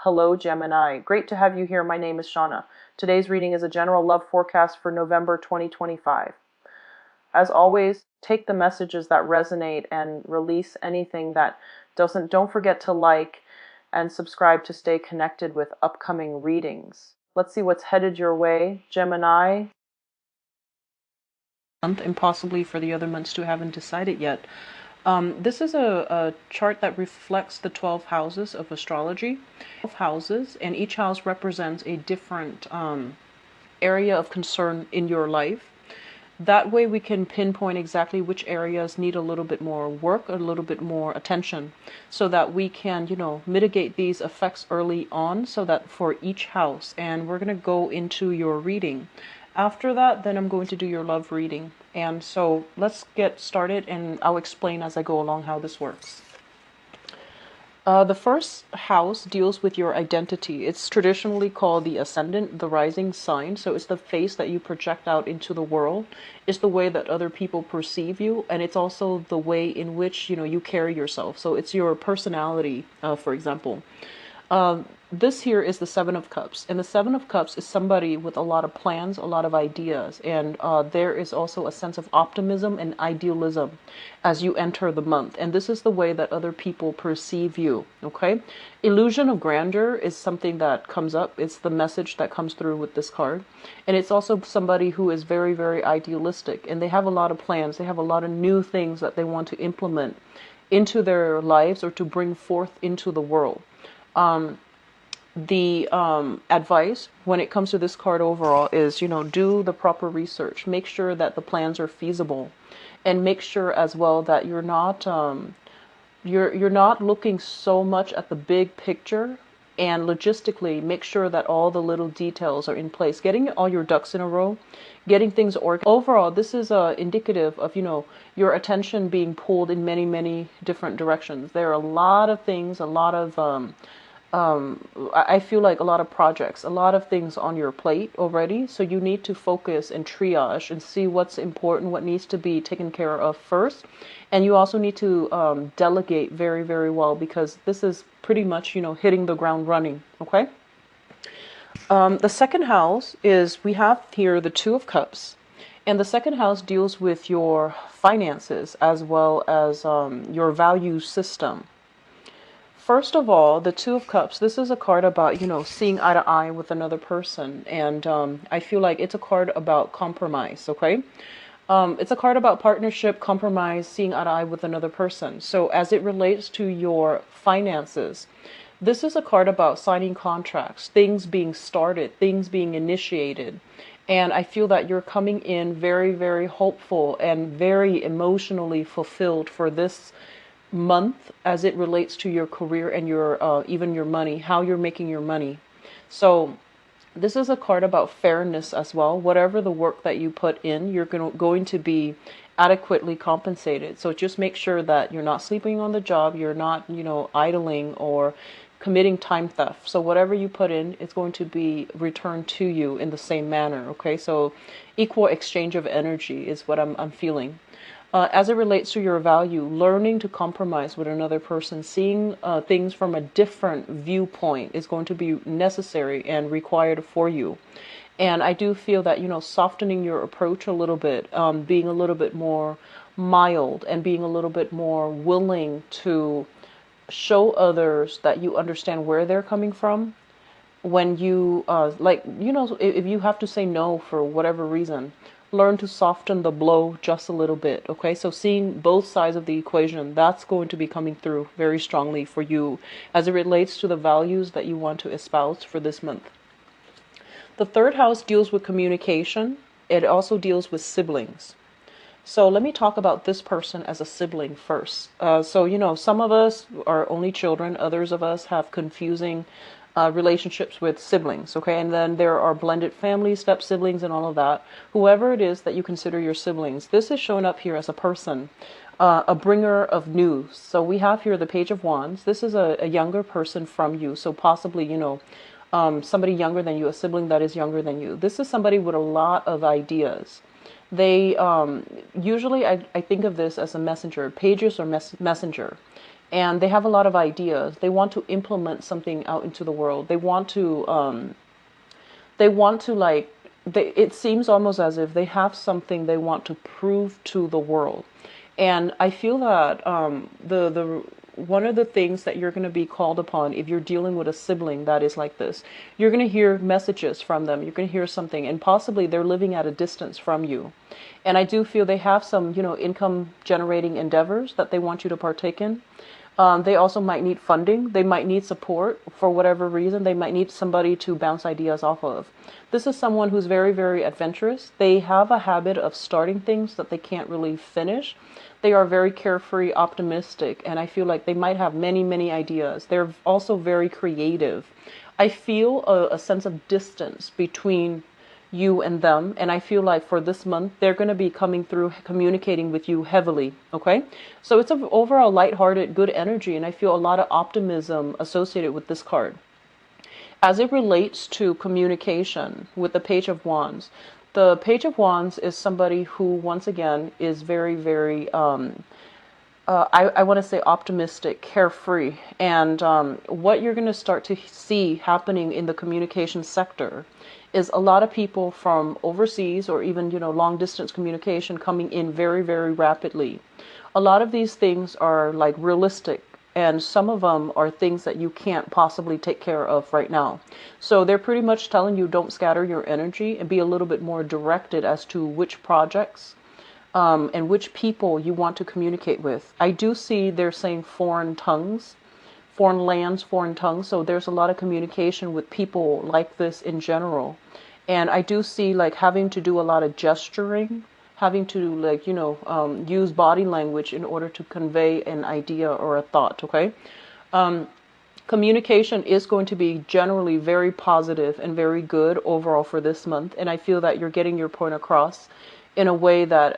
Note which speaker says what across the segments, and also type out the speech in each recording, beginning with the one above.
Speaker 1: Hello, Gemini. Great to have you here. My name is Shauna. Today's reading is a general love forecast for November 2025. As always, take the messages that resonate and release anything that doesn't. Don't forget to like and subscribe to stay connected with upcoming readings. Let's see what's headed your way, Gemini. And possibly for the other months too, haven't decided yet. This is a chart that reflects the 12 houses of astrology. 12 houses, and each house represents a different area of concern in your life. That way we can pinpoint exactly which areas need a little bit more work, a little bit more attention, so that we can, mitigate these effects early on, so that for each house. And we're going to go into your reading. After that, then I'm going to do your love reading. And so let's get started, and I'll explain as I go along how this works. The first house deals with your identity. It's traditionally called the ascendant, the rising sign. So it's the face that you project out into the world. It's the way that other people perceive you. And it's also the way in which, you carry yourself. So it's your personality, for example. This here is the Seven of Cups. And the Seven of Cups is somebody with a lot of plans, a lot of ideas. And there is also a sense of optimism and idealism as you enter the month. And this is the way that other people perceive you, okay? Illusion of grandeur is something that comes up. It's the message that comes through with this card. And it's also somebody who is very, very idealistic. And they have a lot of plans. They have a lot of new things that they want to implement into their lives or to bring forth into the world. The advice when it comes to this card overall is, do the proper research. Make sure that the plans are feasible, and make sure as well that you're not you're not looking so much at the big picture. And logistically, make sure that all the little details are in place. Getting all your ducks in a row, getting things organized. Overall, this is indicative of, your attention being pulled in many, many different directions. There are a lot of things, a lot of I feel like a lot of projects, a lot of things on your plate already. So you need to focus and triage and see what's important, what needs to be taken care of first. And you also need to delegate very, very well, because this is pretty much, hitting the ground running. Okay. The second house is, we have here the Two of Cups. And the second house deals with your finances as well as your value system. First of all, the Two of Cups, this is a card about, seeing eye to eye with another person. And I feel like it's a card about compromise, okay? It's a card about partnership, compromise, seeing eye to eye with another person. So as it relates to your finances, this is a card about signing contracts, things being started, things being initiated. And I feel that you're coming in very, very hopeful and very emotionally fulfilled for this month as it relates to your career and your even your money, how you're making your money. So this is a card about fairness as well. Whatever the work that you put in, you're going to be adequately compensated. So just make sure that you're not sleeping on the job, you're not, idling or committing time theft. So whatever you put in, it's going to be returned to you in the same manner. Okay, so equal exchange of energy is what I'm feeling. As it relates to your value, learning to compromise with another person, seeing things from a different viewpoint is going to be necessary and required for you. And I do feel that, softening your approach a little bit, being a little bit more mild and being a little bit more willing to show others that you understand where they're coming from. When you, if you have to say no for whatever reason, learn to soften the blow just a little bit. Okay, so seeing both sides of the equation, that's going to be coming through very strongly for you as it relates to the values that you want to espouse for this month. The third house deals with communication. It also deals with siblings. So let me talk about this person as a sibling first. So some of us are only children, others of us have confusing relationships with siblings, okay? And then there are blended families, step siblings, and all of that. Whoever it is that you consider your siblings, this is showing up here as a person, a bringer of news. So we have here the Page of Wands. This is a younger person from you, so possibly, somebody younger than you, a sibling that is younger than you. This is somebody with a lot of ideas. They usually, I think of this as a messenger. Pages are messenger. and they have a lot of ideas. They want to implement something out into the world. They want to like, it seems almost as if they have something they want to prove to the world. And I feel that the one of the things that you're going to be called upon if you're dealing with a sibling that is like this, you're going to hear messages from them. You're going to hear something, and possibly they're living at a distance from you. And I do feel they have some, income generating endeavors that they want you to partake in. They also might need funding. They might need support for whatever reason. They might need somebody to bounce ideas off of. This is someone who's very, very adventurous. They have a habit of starting things that they can't really finish. They are very carefree, optimistic, and I feel like they might have many, many ideas. They're also very creative. I feel a sense of distance between you and them, and I feel like for this month they're going to be coming through communicating with you heavily. Okay, so it's an overall lighthearted, good energy, and I feel a lot of optimism associated with this card. As it relates to communication with the Page of Wands, the Page of Wands is somebody who, once again, is very, very I want to say optimistic, carefree. And what you're going to start to see happening in the communication sector is a lot of people from overseas, or even, long distance communication, coming in very, very rapidly. A lot of these things are like realistic, and some of them are things that you can't possibly take care of right now. So they're pretty much telling you, don't scatter your energy and be a little bit more directed as to which projects and which people you want to communicate with. I do see they're saying foreign tongues, foreign lands, foreign tongues. So there's a lot of communication with people like this in general. And I do see like having to do a lot of gesturing, having to like, use body language in order to convey an idea or a thought. Okay. Communication is going to be generally very positive and very good overall for this month. And I feel that you're getting your point across in a way that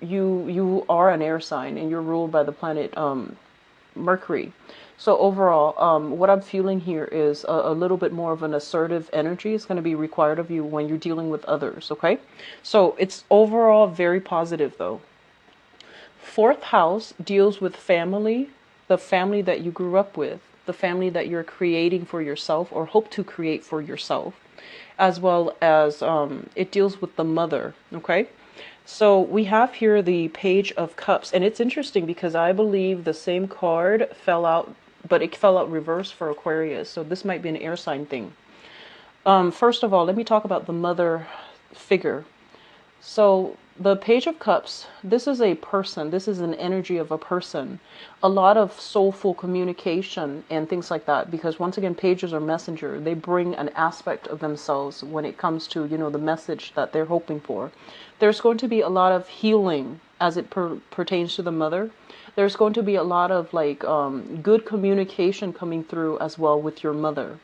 Speaker 1: you are an air sign and you're ruled by the planet Mercury. So overall, what I'm feeling here is a little bit more of an assertive energy is going to be required of you when you're dealing with others. Okay, so it's overall very positive though. Fourth house deals with family, the family that you grew up with, the family that you're creating for yourself or hope to create for yourself, as well as it deals with the mother. Okay, so we have here the Page of Cups, and it's interesting because I believe the same card fell out, but it fell out reverse for Aquarius, so this might be an air sign thing. First of all, let me talk about the mother figure. So the Page of Cups, this is a person, this is an energy of a person, a lot of soulful communication and things like that, because once again, pages are messenger. They bring an aspect of themselves when it comes to, the message that they're hoping for. There's going to be a lot of healing as it pertains to the mother. There's going to be a lot of like good communication coming through as well with your mother.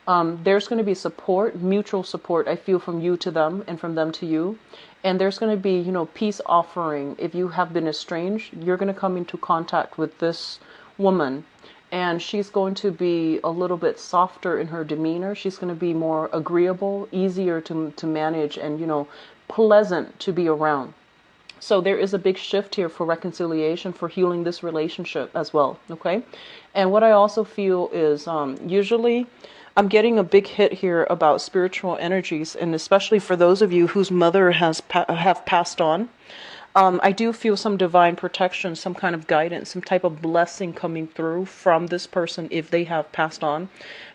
Speaker 1: There's going to be support, mutual support, I feel, from you to them and from them to you. And there's going to be, peace offering. If you have been estranged, you're going to come into contact with this woman. And she's going to be a little bit softer in her demeanor. She's going to be more agreeable, easier to manage, and, pleasant to be around. So there is a big shift here for reconciliation, for healing this relationship as well. Okay. And what I also feel is usually I'm getting a big hit here about spiritual energies, and especially for those of you whose mother have passed on. I do feel some divine protection, some kind of guidance, some type of blessing coming through from this person if they have passed on.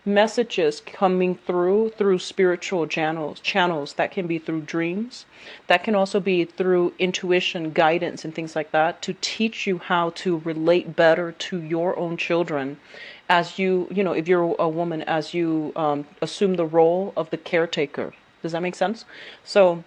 Speaker 1: Messages coming through spiritual channels that can be through dreams, that can also be through intuition, guidance, and things like that, to teach you how to relate better to your own children as you, if you're a woman, as you assume the role of the caretaker. Does that make sense? So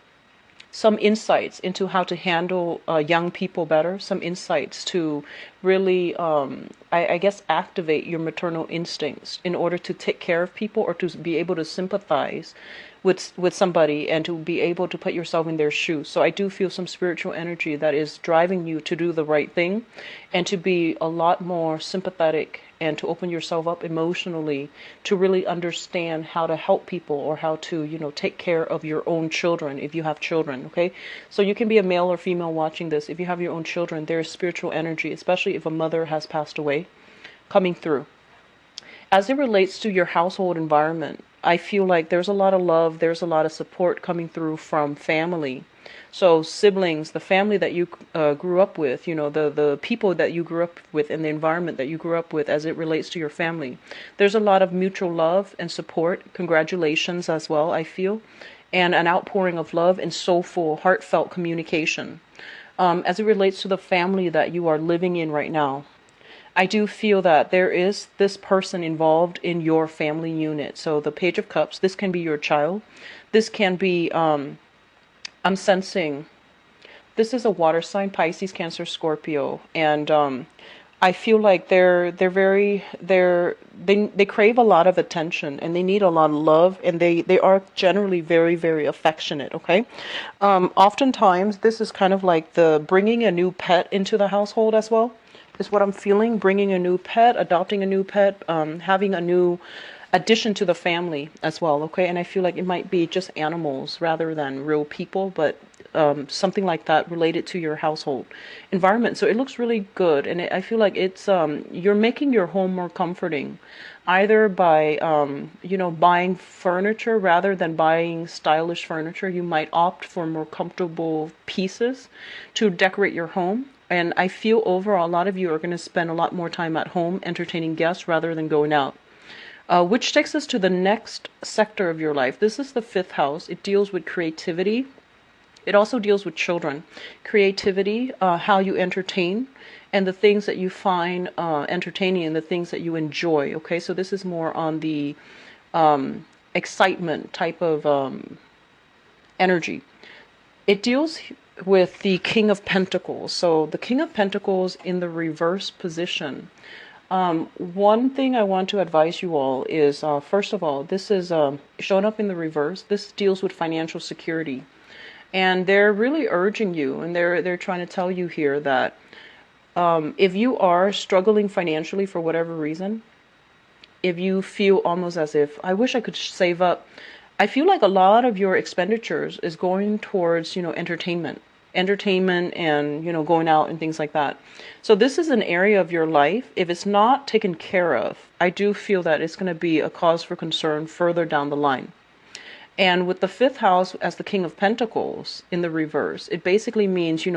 Speaker 1: some insights into how to handle young people better, some insights to really, I guess, activate your maternal instincts in order to take care of people, or to be able to sympathize with somebody and to be able to put yourself in their shoes. So I do feel some spiritual energy that is driving you to do the right thing and to be a lot more sympathetic and to open yourself up emotionally to really understand how to help people, or how to, take care of your own children if you have children, okay? So you can be a male or female watching this. If you have your own children, there is spiritual energy, especially if a mother has passed away, coming through. As it relates to your household environment, I feel like there's a lot of love, there's a lot of support coming through from family. So siblings, the family that you grew up with, the people that you grew up with, and the environment that you grew up with as it relates to your family. There's a lot of mutual love and support, congratulations as well, I feel, and an outpouring of love and soulful, heartfelt communication. As it relates to the family that you are living in right now, I do feel that there is this person involved in your family unit. So the Page of Cups, this can be your child. This can be, I'm sensing, this is a water sign, Pisces, Cancer, Scorpio. And I feel like they crave a lot of attention, and they need a lot of love, and they are generally very, very affectionate, okay? Oftentimes, this is kind of like the bringing a new pet into the household as well, is what I'm feeling. Bringing a new pet, adopting a new pet, having a new addition to the family as well, okay? And I feel like it might be just animals rather than real people, but something like that related to your household environment. So it looks really good, and I feel like it's you're making your home more comforting, either by buying furniture rather than buying stylish furniture. You might opt for more comfortable pieces to decorate your home. And I feel overall, a lot of you are going to spend a lot more time at home entertaining guests rather than going out. Which takes us to the next sector of your life. This is the 5th house. It deals with creativity. It also deals with children. Creativity, how you entertain, and the things that you find entertaining, and the things that you enjoy. Okay, so this is more on the excitement type of energy. It deals with the King of Pentacles. So the King of Pentacles in the reverse position. One thing I want to advise you all is, first of all, this is shown up in the reverse. This deals with financial security. And they're really urging you, and they're trying to tell you here that if you are struggling financially for whatever reason, if you feel almost as if, I wish I could save up, I feel like a lot of your expenditures is going towards, entertainment and, going out and things like that. So this is an area of your life, if it's not taken care of, I do feel that it's going to be a cause for concern further down the line. And with the 5th house as the King of Pentacles in the reverse, it basically means,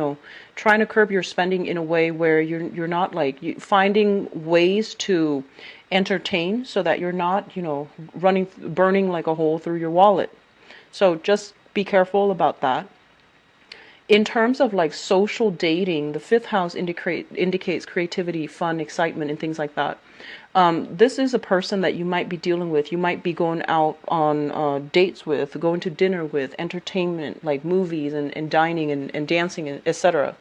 Speaker 1: trying to curb your spending in a way where you're not like finding ways to entertain so that you're not, burning like a hole through your wallet. So just be careful about that. In terms of like social dating, the 5th house indicates creativity, fun, excitement, and things like that. This is a person that you might be dealing with. You might be going out on dates with, going to dinner with, entertainment, like movies and dining and dancing, etc.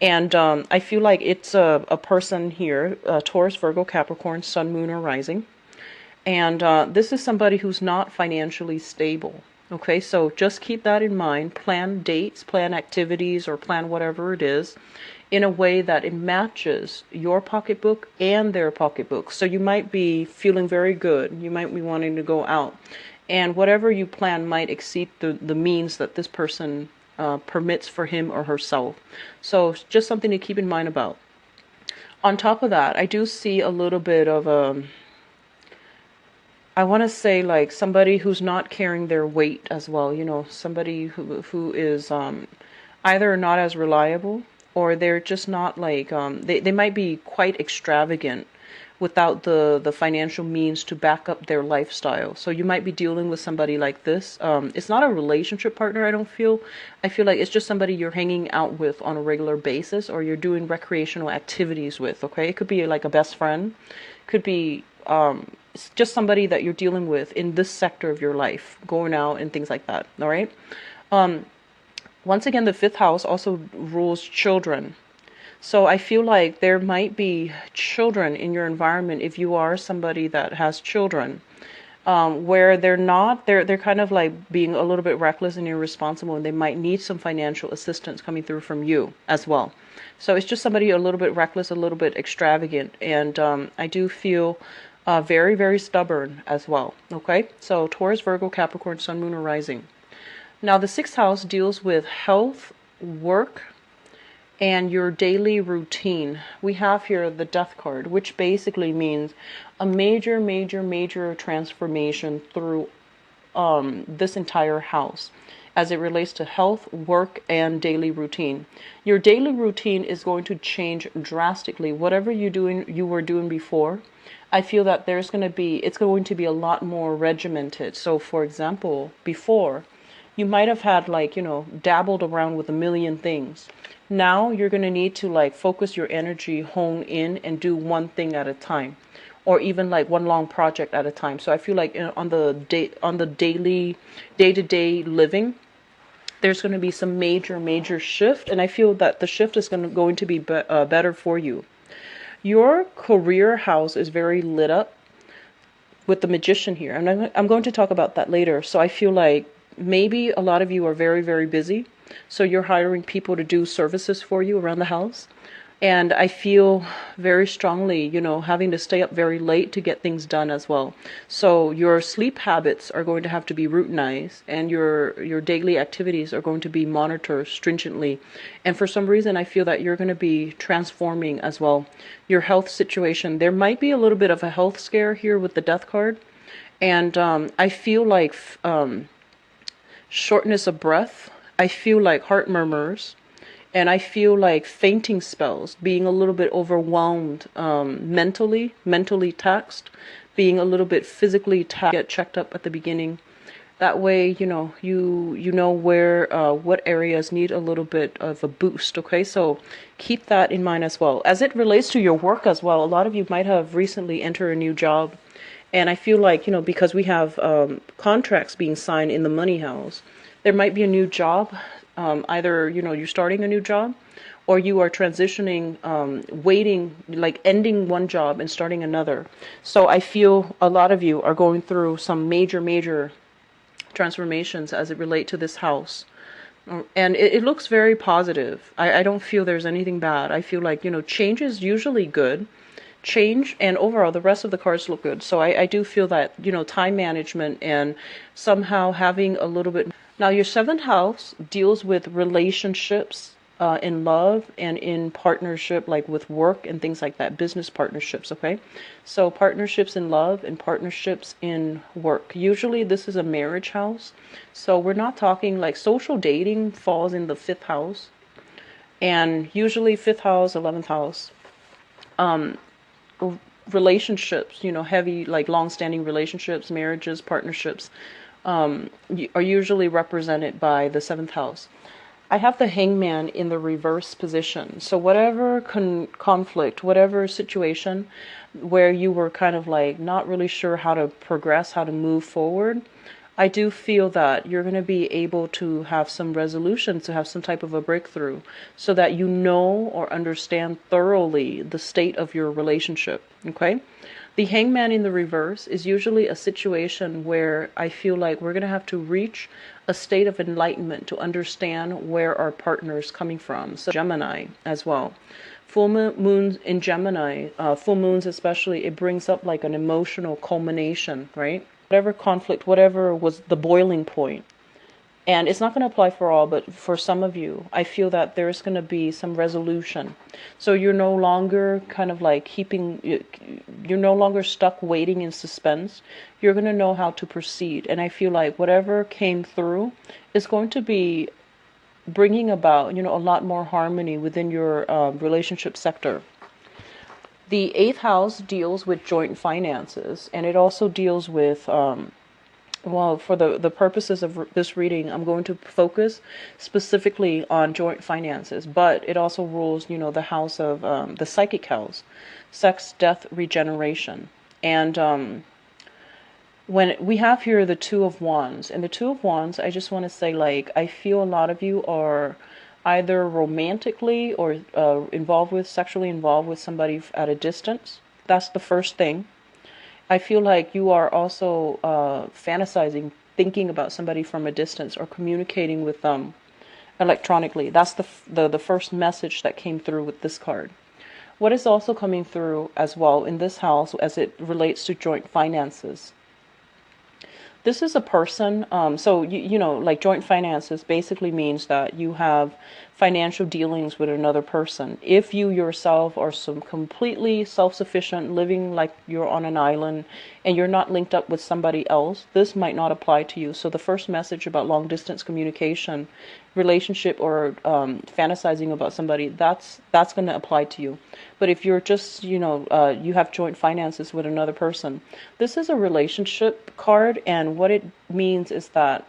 Speaker 1: And I feel like it's a person here, Taurus, Virgo, Capricorn, Sun, Moon, or Rising. And this is somebody who's not financially stable. Okay, so just keep that in mind. Plan dates, plan activities, or plan whatever it is in a way that it matches your pocketbook and their pocketbook. So you might be feeling very good. You might be wanting to go out. And whatever you plan might exceed the means that this person permits for him or herself. So just something to keep in mind about. On top of that, I do see a little bit of I want to say like somebody who's not carrying their weight as well, somebody who is either not as reliable, or they're just not like, they might be quite extravagant without the financial means to back up their lifestyle. So you might be dealing with somebody like this. It's not a relationship partner, I don't feel. I feel like it's just somebody you're hanging out with on a regular basis, or you're doing recreational activities with, okay? It could be like a best friend. Could be it's just somebody that you're dealing with in this sector of your life, going out and things like that, all right? Once again, the 5th house also rules children. So I feel like there might be children in your environment if you are somebody that has children. where they're kind of like being a little bit reckless and irresponsible, and they might need some financial assistance coming through from you as well. So it's just somebody a little bit reckless, a little bit extravagant, and I do feel very, very stubborn as well. Okay, so Taurus, Virgo, Capricorn, Sun, Moon, or Rising. Now the sixth house deals with health, work, and your daily routine. We have here the Death card, which basically means a major, major, major transformation through this entire house as it relates to health, work, and daily routine. Your daily routine is going to change drastically. Whatever you were doing before, I feel that it's going to be a lot more regimented. So for example, before, you might have had like, dabbled around with a million things. Now you're going to need to like focus your energy, hone in, and do one thing at a time, or even like one long project at a time. So I feel like on the daily, day-to-day living, there's going to be some major, major shift, and I feel that the shift is going to be better for you. Your career house is very lit up with the Magician here, and I'm going to talk about that later. So I feel like maybe a lot of you are very, very busy, so you're hiring people to do services for you around the house. And I feel very strongly, having to stay up very late to get things done as well. So your sleep habits are going to have to be routinized, and your daily activities are going to be monitored stringently. And for some reason, I feel that you're going to be transforming as well. Your health situation, there might be a little bit of a health scare here with the Death card. And I feel like shortness of breath. I feel like heart murmurs. And I feel like fainting spells, being a little bit overwhelmed mentally taxed, being a little bit physically taxed. Get checked up at the beginning. That way, you know where what areas need a little bit of a boost. Okay, so keep that in mind as well. As it relates to your work as well, a lot of you might have recently entered a new job, and I feel like because we have contracts being signed in the money house, there might be a new job. Either you're starting a new job, or you are transitioning, waiting, like ending one job and starting another. So I feel a lot of you are going through some major, major transformations as it relate to this house. And it looks very positive. I don't feel there's anything bad. I feel like, change is usually good. Change, and overall the rest of the cards look good. So I do feel that, time management and somehow having a little bit. Now your seventh house deals with relationships in love and in partnership, like with work and things like that, business partnerships. Okay, so partnerships in love and partnerships in work. Usually this is a marriage house, so we're not talking like social dating falls in the fifth house, and usually fifth house, 11th house. Relationships, heavy, like long-standing relationships, marriages, partnerships, are usually represented by the seventh house. I have the Hangman in the reverse position. So whatever conflict, whatever situation where you were kind of like not really sure how to progress, how to move forward, I do feel that you're going to be able to have some resolution, to have some type of a breakthrough, so that you know or understand thoroughly the state of your relationship. Okay? The Hangman in the reverse is usually a situation where I feel like we're going to have to reach a state of enlightenment to understand where our partner is coming from. So Gemini as well. Full moons in Gemini, full moons especially, it brings up like an emotional culmination, right? Whatever conflict, whatever was the boiling point. And it's not going to apply for all, but for some of you, I feel that there's going to be some resolution. So you're no longer kind of like you're no longer stuck waiting in suspense. You're going to know how to proceed. And I feel like whatever came through is going to be bringing about, a lot more harmony within your relationship sector. The eighth house deals with joint finances, and it also deals with, well, for the purposes of this reading, I'm going to focus specifically on joint finances, but it also rules, the house of the psychic house, sex, death, regeneration. And when we have here the Two of Wands, and the Two of Wands, I just want to say, like, I feel a lot of you are either romantically or sexually involved with somebody at a distance. That's the first thing. I feel like you are also fantasizing, thinking about somebody from a distance or communicating with them electronically. That's the first message that came through with this card. What is also coming through as well in this house as it relates to joint finances? This is a person, so you know, like joint finances basically means that you have financial dealings with another person. If you yourself are some completely self-sufficient, living like you're on an island and you're not linked up with somebody else, this might not apply to you. So the first message about long distance communication, relationship, or fantasizing about somebody, that's going to apply to you. But if you're just, you know, you have joint finances with another person, this is a relationship card, and what it means is that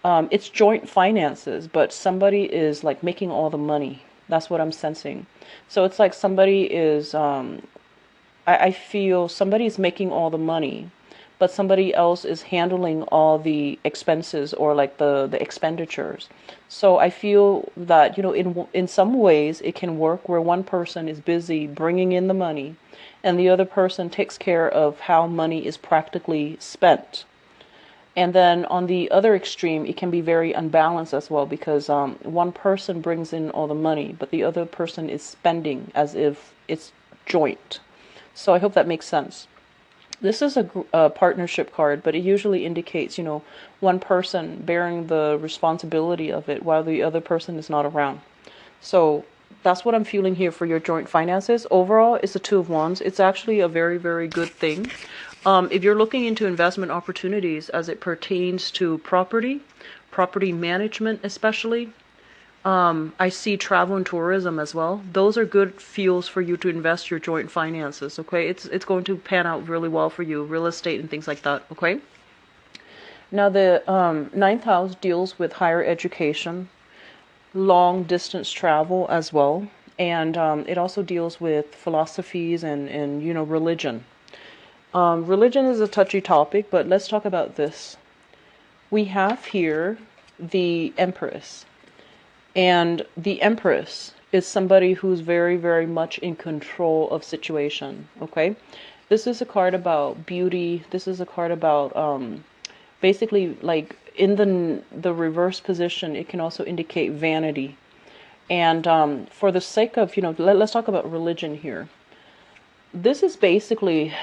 Speaker 1: it's joint finances, but somebody is like making all the money. That's what I'm sensing. So it's like somebody is, I feel somebody's making all the money, but somebody else is handling all the expenses or like the expenditures. So I feel that, you know, in some ways it can work where one person is busy bringing in the money and the other person takes care of how money is practically spent. And then on the other extreme, it can be very unbalanced as well because one person brings in all the money, but the other person is spending as if it's joint. So I hope that makes sense. This is a partnership card, but it usually indicates, you know, one person bearing the responsibility of it while the other person is not around. So that's what I'm feeling here for your joint finances. Overall, it's a Two of Wands. It's actually a very, very good thing. If you're looking into investment opportunities as it pertains to property management especially, I see travel and tourism as well. Those are good fuels for you to invest your joint finances, okay? It's going to pan out really well for you, real estate and things like that, okay? Now the ninth house deals with higher education, long distance travel as well, and it also deals with philosophies and you know, religion. Religion is a touchy topic, but let's talk about this. We have here the Empress. And the Empress is somebody who's very, very much in control of situation, okay? This is a card about beauty. This is a card about basically like in the reverse position, it can also indicate vanity. And for the sake of, you know, let's talk about religion here. This is basically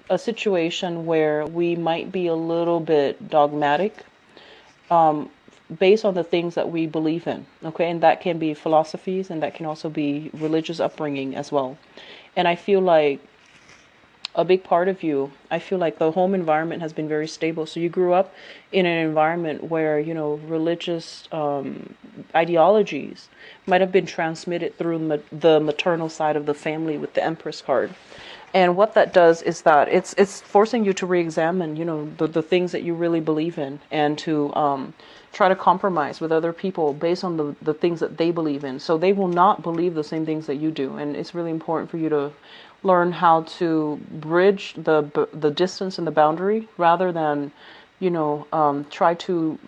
Speaker 1: a situation where we might be a little bit dogmatic based on the things that we believe in, okay? And that can be philosophies and that can also be religious upbringing as well. And I feel like a big part of you, I feel like the home environment has been very stable. So you grew up in an environment where, you know, religious ideologies might have been transmitted through the maternal side of the family with the Empress card. And what that does is that it's forcing you to re-examine, you know, the things that you really believe in and to try to compromise with other people based on the things that they believe in. So they will not believe the same things that you do. And it's really important for you to learn how to bridge the distance and the boundary rather than, you know, try to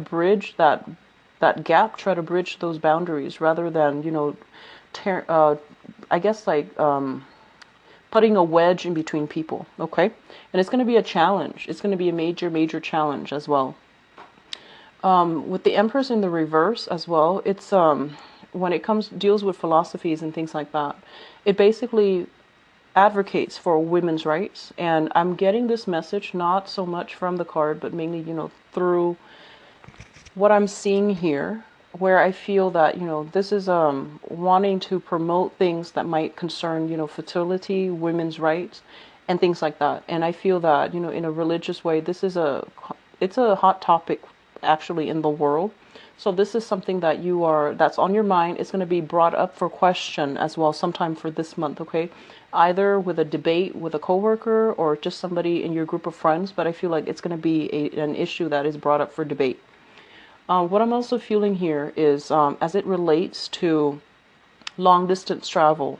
Speaker 1: bridge that gap, try to bridge those boundaries rather than, you know, I guess like putting a wedge in between people, okay? And it's going to be a challenge. It's going to be a major, major challenge as well. With the Empress in the reverse as well, it's when it deals with philosophies and things like that, it basically advocates for women's rights. And I'm getting this message not so much from the card, but mainly, you know, through what I'm seeing here, where I feel that, you know, this is wanting to promote things that might concern, you know, fertility, women's rights, and things like that. And I feel that, you know, in a religious way, it's a hot topic actually in the world. So this is something that that's on your mind. It's going to be brought up for question as well sometime for this month, okay? Either with a debate with a coworker or just somebody in your group of friends, but I feel like it's going to be an issue that is brought up for debate. What I'm also feeling here is as it relates to long distance travel,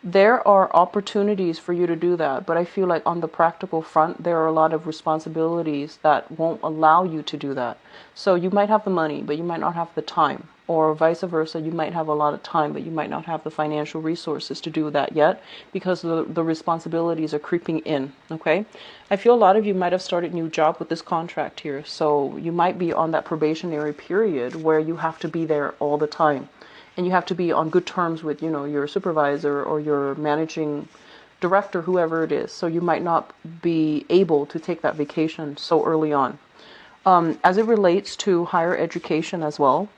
Speaker 1: There are opportunities for you to do that, but I feel like on the practical front, there are a lot of responsibilities that won't allow you to do that. So you might have the money, but you might not have the time, or vice versa. You might have a lot of time, but you might not have the financial resources to do that yet because the responsibilities are creeping in. Okay. I feel a lot of you might have started a new job with this contract here. So you might be on that probationary period where you have to be there all the time, and you have to be on good terms with, your supervisor or your managing director, whoever it is. So you might not be able to take that vacation so early on. As it relates to higher education as well,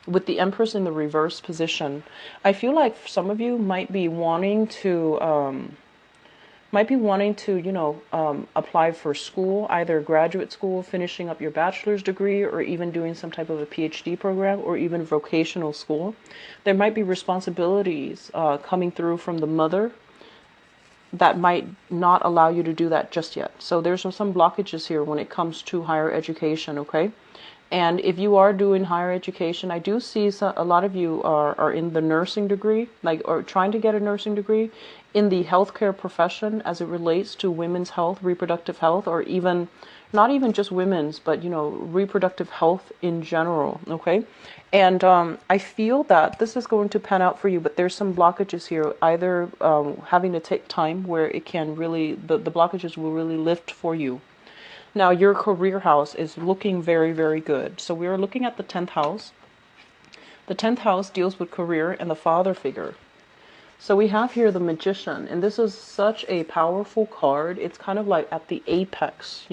Speaker 1: with the Empress in the reverse position, I feel like some of you might be wanting to, apply for school, either graduate school, finishing up your bachelor's degree, or even doing some type of a PhD program, or even vocational school. There might be responsibilities coming through from the mother that might not allow you to do that just yet. So there's some blockages here when it comes to higher education, okay? And if you are doing higher education, I do see a lot of you are in the nursing degree, or trying to get a nursing degree in the healthcare profession as it relates to women's health, reproductive health, or even not even just women's, but reproductive health in general. Okay, and I feel that this is going to pan out for you, but there's some blockages here. Either having to take time where it can really the blockages will really lift for you. Now, your career house is looking very, very good. So we are looking at the 10th house. The 10th house deals with career and the father figure. So we have here the Magician, and this is such a powerful card. It's kind of like at the apex,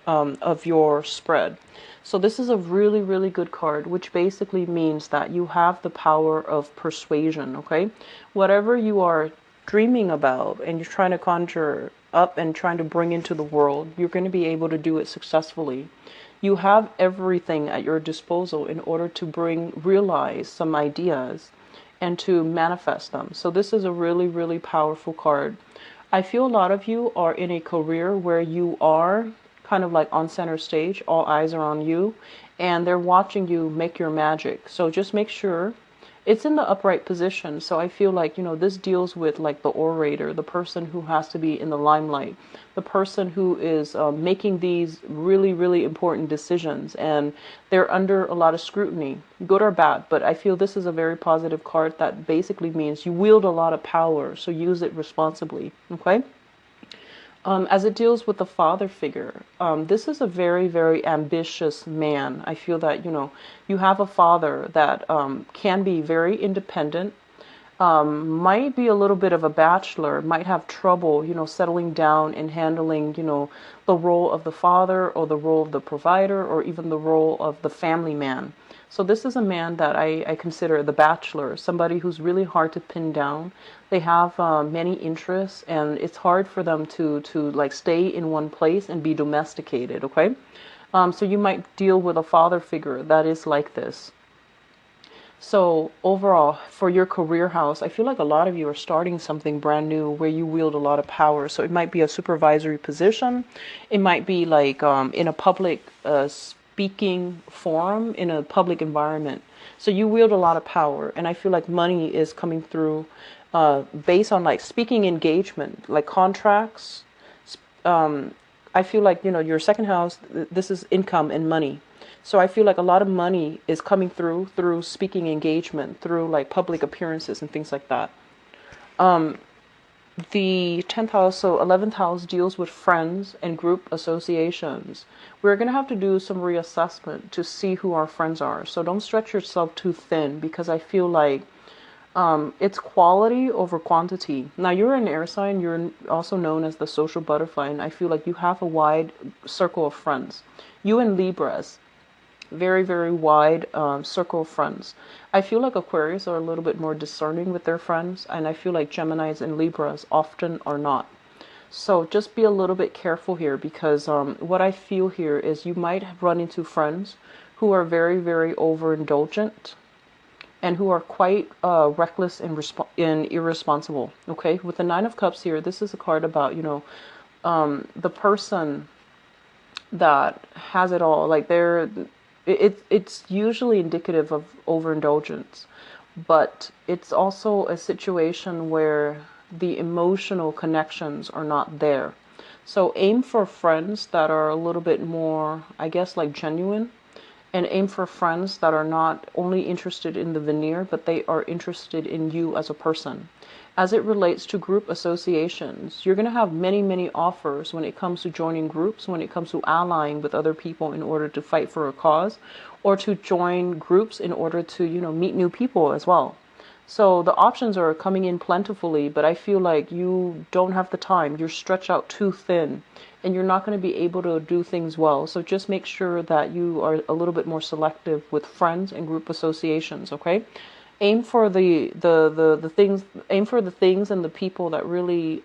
Speaker 1: of your spread. So this is a really, really good card, which basically means that you have the power of persuasion, okay? Whatever you are dreaming about and you're trying to conjure up and trying to bring into the world, you're going to be able to do it successfully. You have everything at your disposal in order to realize some ideas and to manifest them. So this is a really, really powerful card. I feel a lot of you are in a career where you are kind of like on center stage, all eyes are on you, and they're watching you make your magic. So just make sure it's in the upright position. So I feel like, this deals with like the orator, the person who has to be in the limelight, the person who is making these really, really important decisions, and they're under a lot of scrutiny, good or bad. But I feel this is a very positive card that basically means you wield a lot of power, so use it responsibly. Okay. As it deals with the father figure, this is a very, very ambitious man. I feel that, you have a father that can be very independent, might be a little bit of a bachelor, might have trouble, settling down and handling, the role of the father or the role of the provider or even the role of the family man. So this is a man that I consider the bachelor, somebody who's really hard to pin down. They have many interests, and it's hard for them to like stay in one place and be domesticated. Okay, so you might deal with a father figure that is like this. So overall, for your career house, I feel like a lot of you are starting something brand new where you wield a lot of power. So it might be a supervisory position. It might be like in a public speaking forum, in a public environment. So you wield a lot of power. And I feel like money is coming through based on like speaking engagement, like contracts. I feel like, your second house, this is income and money. So I feel like a lot of money is coming through speaking engagement, through like public appearances and things like that. The 10th house, so 11th house deals with friends and group associations. We're going to have to do some reassessment to see who our friends are. So don't stretch yourself too thin, because I feel like it's quality over quantity. Now, you're an air sign. You're also known as the social butterfly, and I feel like you have a wide circle of friends. You and Libras, very, very wide circle of friends. I feel like Aquarius are a little bit more discerning with their friends, and I feel like Geminis and Libras often are not. So just be a little bit careful here, because what I feel here is you might run into friends who are very, very overindulgent and who are quite reckless and irresponsible. Okay, with the Nine of Cups here, this is a card about, the person that has it all. Like it's usually indicative of overindulgence, but it's also a situation where the emotional connections are not there. So aim for friends that are a little bit more, I guess, like genuine, and aim for friends that are not only interested in the veneer, but they are interested in you as a person. As it relates to group associations, you're going to have many, many offers when it comes to joining groups, when it comes to allying with other people in order to fight for a cause, or to join groups in order to, meet new people as well. So the options are coming in plentifully, but I feel like you don't have the time. You're stretched out too thin and you're not going to be able to do things well. So just make sure that you are a little bit more selective with friends and group associations, okay? Aim for the things, aim for the things and the people that really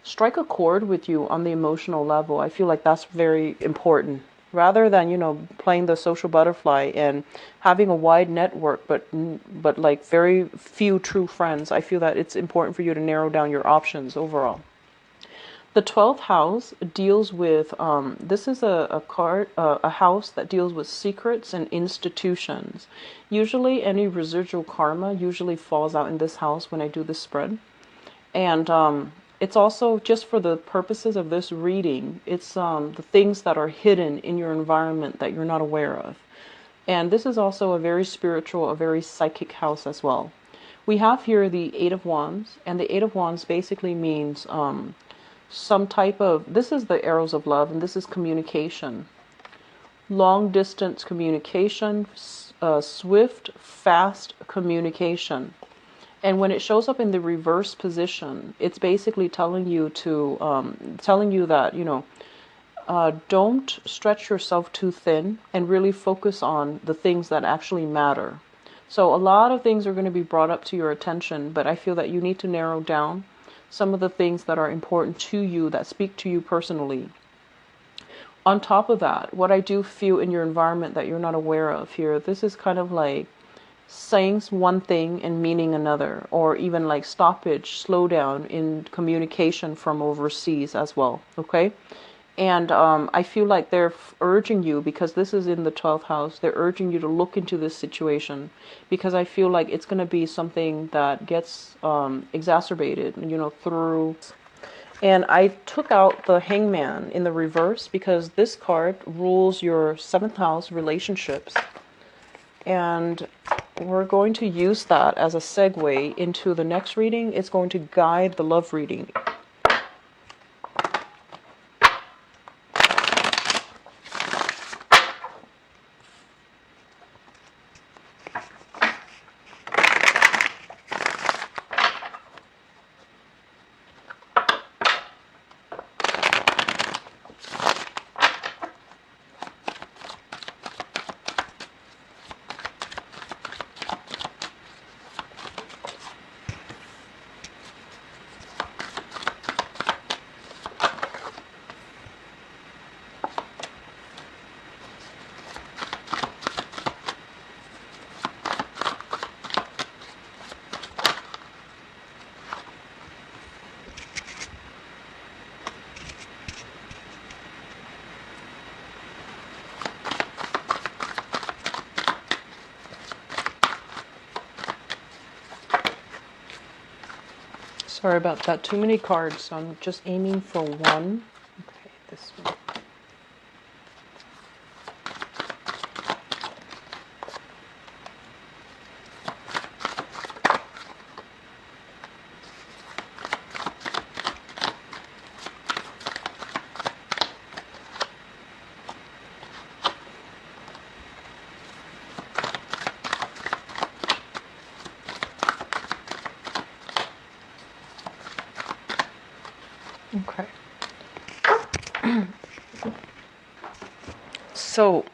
Speaker 1: strike a chord with you on the emotional level. I feel like that's very important. Rather than, playing the social butterfly and having a wide network, but like very few true friends, I feel that it's important for you to narrow down your options overall. The 12th house deals with, this is a card, a house that deals with secrets and institutions. Usually any residual karma usually falls out in this house when I do this spread. And it's also, just for the purposes of this reading, it's the things that are hidden in your environment that you're not aware of. And this is also a very spiritual, a very psychic house as well. We have here the Eight of Wands, and the Eight of Wands basically means some type of, this is the arrows of love, and this is communication. Long distance communication, swift, fast communication. And when it shows up in the reverse position, it's basically telling you that, don't stretch yourself too thin and really focus on the things that actually matter. So a lot of things are going to be brought up to your attention, but I feel that you need to narrow down some of the things that are important to you, that speak to you personally. On top of that, what I do feel in your environment that you're not aware of here, this is kind of like saying one thing and meaning another, or even like stoppage, slow down in communication from overseas as well, okay? And I feel like they're urging you, because this is in the 12th house, they're urging you to look into this situation, because I feel like it's going to be something that gets exacerbated, through. And I took out the Hangman in the reverse because this card rules your 7th house relationships. And we're going to use that as a segue into the next reading. It's going to guide the love reading. Sorry about that. Too many cards, so I'm just aiming for one. Okay, this one. Okay. So,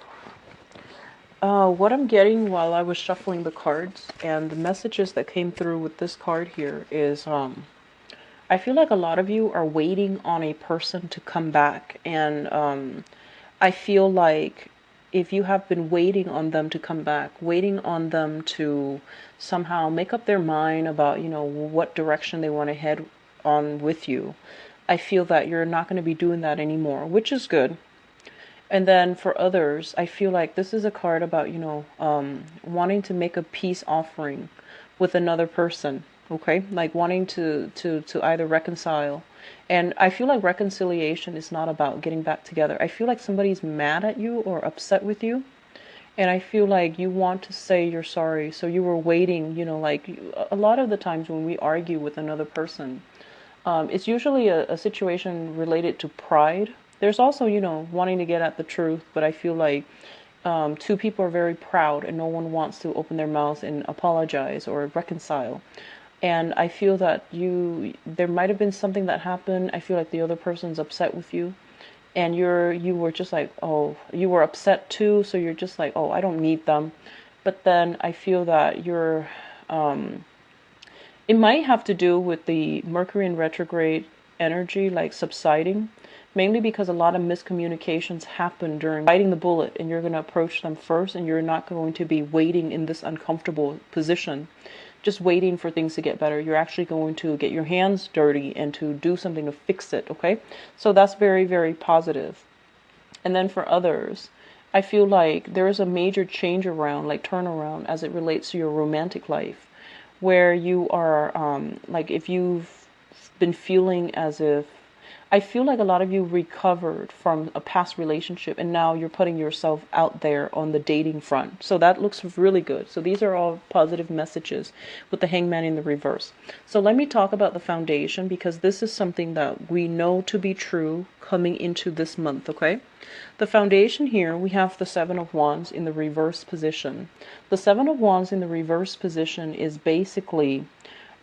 Speaker 1: what I'm getting while I was shuffling the cards and the messages that came through with this card here is, I feel like a lot of you are waiting on a person to come back. And I feel like if you have been waiting on them to come back, waiting on them to somehow make up their mind about, what direction they want to head on with you, I feel that you're not going to be doing that anymore, which is good. And then for others, I feel like this is a card about, wanting to make a peace offering with another person. okay? Like wanting to either reconcile. And I feel like reconciliation is not about getting back together. I feel like somebody's mad at you or upset with you, and I feel like you want to say you're sorry. So you were waiting, like a lot of the times when we argue with another person, it's usually a situation related to pride. There's also, wanting to get at the truth, but I feel like two people are very proud and no one wants to open their mouth and apologize or reconcile. And I feel that there might have been something that happened. I feel like the other person's upset with you, and you were just like, oh, you were upset too. So you're just like, oh, I don't need them. But then I feel that it might have to do with the Mercury in retrograde energy, like subsiding, mainly because a lot of miscommunications happen during biting the bullet, and you're going to approach them first, and you're not going to be waiting in this uncomfortable position, just waiting for things to get better. You're actually going to get your hands dirty and to do something to fix it, okay? So that's very, very positive. And then for others, I feel like there is a major change around, like turnaround, as it relates to your romantic life, where you are, like if you've been feeling as if, I feel like a lot of you recovered from a past relationship and now you're putting yourself out there on the dating front. So that looks really good. So these are all positive messages with the hangman in the reverse. So let me talk about the foundation, because this is something that we know to be true coming into this month, okay? The foundation here, we have the Seven of Wands in the reverse position. The Seven of Wands in the reverse position is basically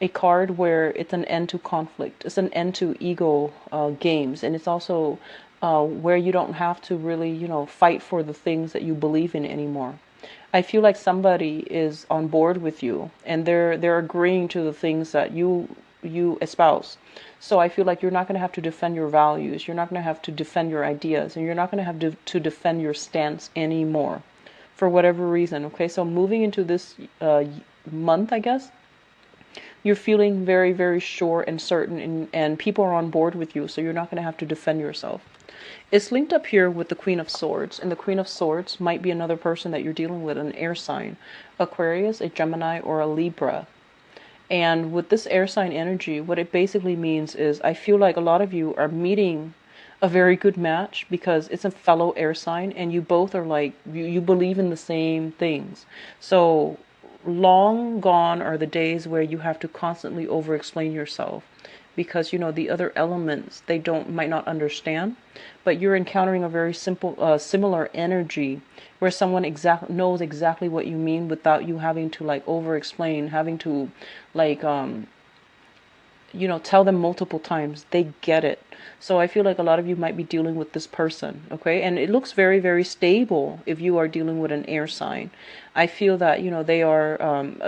Speaker 1: a card where it's an end to conflict. It's an end to ego games. And it's also where you don't have to really, fight for the things that you believe in anymore. I feel like somebody is on board with you and they're agreeing to the things that you espouse. So I feel like you're not going to have to defend your values. You're not going to have to defend your ideas, and you're not going to have to defend your stance anymore for whatever reason. Okay, so moving into this month, I guess, you're feeling very, very sure and certain, and people are on board with you, so you're not going to have to defend yourself. It's linked up here with the Queen of Swords, and the Queen of Swords might be another person that you're dealing with, an air sign, Aquarius, a Gemini, or a Libra. And with this air sign energy, what it basically means is I feel like a lot of you are meeting a very good match because it's a fellow air sign and you both are like, you believe in the same things. So long gone are the days where you have to constantly over explain yourself because the other elements they might not understand, but you're encountering a very simple similar energy where someone knows exactly what you mean without you having to like over explain, having to like tell them multiple times. They get it. So I feel like a lot of you might be dealing with this person, okay? And it looks very, very stable if you are dealing with an air sign. I feel that, they are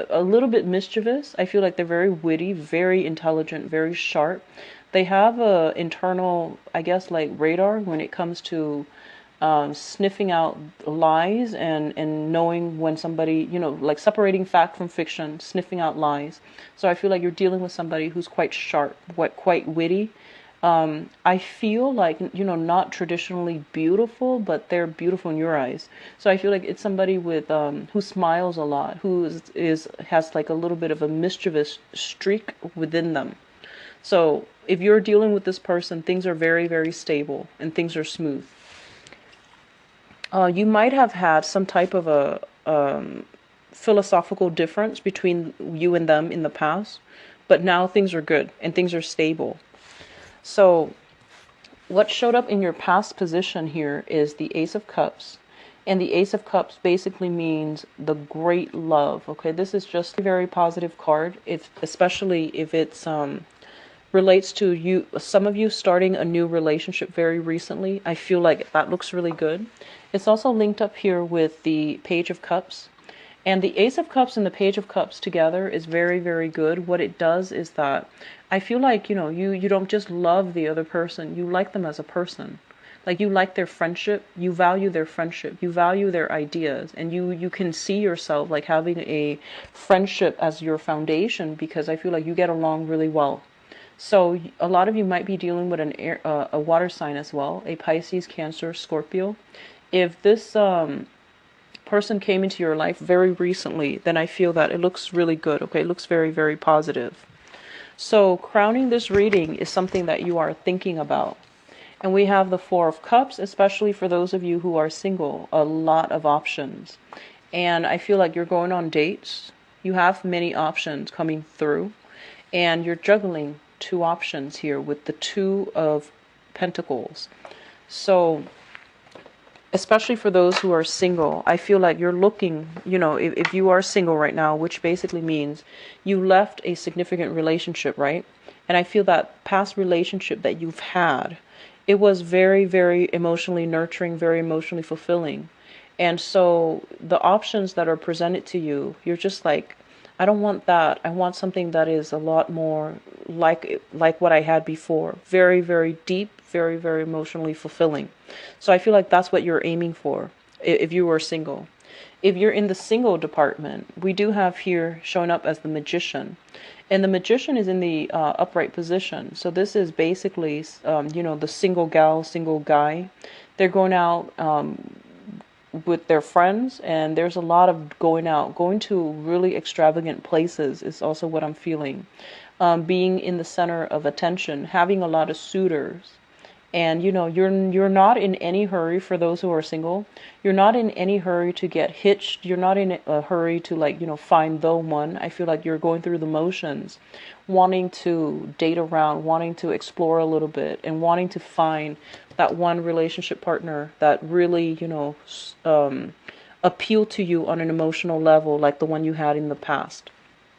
Speaker 1: a little bit mischievous. I feel like they're very witty, very intelligent, very sharp. They have a internal, I guess, like radar when it comes to sniffing out lies and knowing when somebody, like separating fact from fiction, sniffing out lies. So I feel like you're dealing with somebody who's quite sharp, quite witty. I feel like, not traditionally beautiful, but they're beautiful in your eyes. So I feel like it's somebody with, who smiles a lot, who has like a little bit of a mischievous streak within them. So if you're dealing with this person, things are very, very stable and things are smooth. You might have had some type of a philosophical difference between you and them in the past, but now things are good and things are stable. So what showed up in your past position here is the Ace of Cups. And the Ace of Cups basically means the great love. Okay, this is just a very positive card, especially if it's relates to you, some of you starting a new relationship very recently. I feel like that looks really good. It's also linked up here with the Page of Cups. And the Ace of Cups and the Page of Cups together is very, very good. What it does is that I feel like, you don't just love the other person, you like them as a person. Like you like their friendship, you value their friendship, you value their ideas, and you can see yourself like having a friendship as your foundation because I feel like you get along really well. So a lot of you might be dealing with a water sign as well, a Pisces, Cancer, Scorpio. If this person came into your life very recently, then I feel that it looks really good. Okay, it looks very, very positive. So crowning this reading is something that you are thinking about. And we have the Four of Cups, especially for those of you who are single, a lot of options. And I feel like you're going on dates. You have many options coming through. And you're juggling two options here with the Two of Pentacles. So especially for those who are single, I feel like you're looking, if you are single right now, which basically means you left a significant relationship, right? And I feel that past relationship that you've had, it was very, very emotionally nurturing, very emotionally fulfilling. And so the options that are presented to you, you're just like, I don't want that. I want something that is a lot more like what I had before. Very, very deep, very, very emotionally fulfilling. So I feel like that's what you're aiming for if you were single. If you're in the single department, we do have here showing up as the Magician. And the Magician is in the upright position. So this is basically, the single gal, single guy. They're going out with their friends, and there's a lot of going to really extravagant places is also what I'm feeling. Being in the center of attention, having a lot of suitors. And you're not in any hurry. For those who are single, you're not in any hurry to get hitched. You're not in a hurry to find the one. I feel like you're going through the motions, wanting to date around, wanting to explore a little bit, and wanting to find that one relationship partner that really appeal to you on an emotional level, like the one you had in the past.